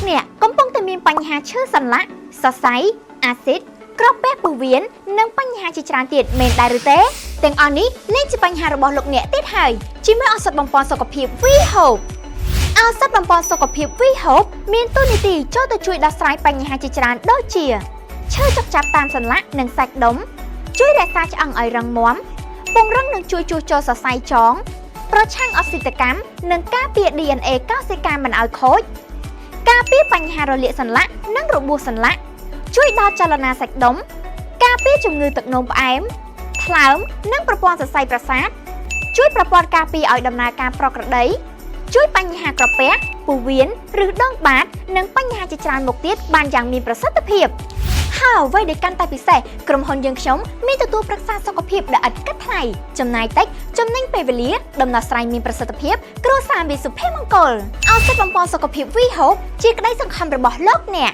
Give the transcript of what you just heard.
អ្នកកំពុងតែមានបញ្ហាឈឺសន្លាក់សរសៃអាស៊ីតក្របពាក្យពោះវៀននិងបញ្ហាជាច្រើនទៀតមែនដែរឬទេទាំងអស់នេះលែងជាបញ្ហារបស់លោកអ្នកទៀតហើយជាមួយឱសថបំពន់សុខភាព We Hope ឱសថបំពន់សុខភាព We Hope មានតួនាទីចូលទៅជួយដោះស្រាយបញ្ហាជាច្រើនដូចជាឈឺចុកចាប់តាមសន្លាក់និងសាច់ដុំជួយរក្សាឆ្អឹងឲ្យរឹងមាំពង្រឹងនិងជួយជួសជុលសរសៃចងប្រឆាំងអុកស៊ីតកម្មនិងការពារ DNA កោសិកាមិនឲ្យខូចការពារបញ្ហារលាកសន្លាក់និងរបួសសន្លាក់ជួយដល់ចលនាសាច់ដុំការពារជំងឺទឹកនោមផ្អែមថ្លើមនិងប្រព័ន្ធសរសៃប្រសាទជួយប្រព័ន្ធការពារឲ្យដំណើរការប្រក្រតីជួយបញ្ហាក្រពះពោះវៀនឬដងបាតនិងបញ្ហាជាច្រើនមុខទៀតបានយ៉ាងមានប្រសិទ្ធភាពហើយអ្វីដែលកាន់តែពិសេសក្រុមហ៊ុនយើងខ្ញុំមានទទួលប្រឹក្សាសុខភាពដែលឥតគិតថ្លៃចំណាយតិចចំណេញពេលវេលាដំណោះស្រាយមានប្រសិទ្ធភាពគ្រួសារមានសុភមង្គលឱសថបំពន់សុខភាព We Hope ជាក្តីសង្ឃឹមរបស់លោកអ្នក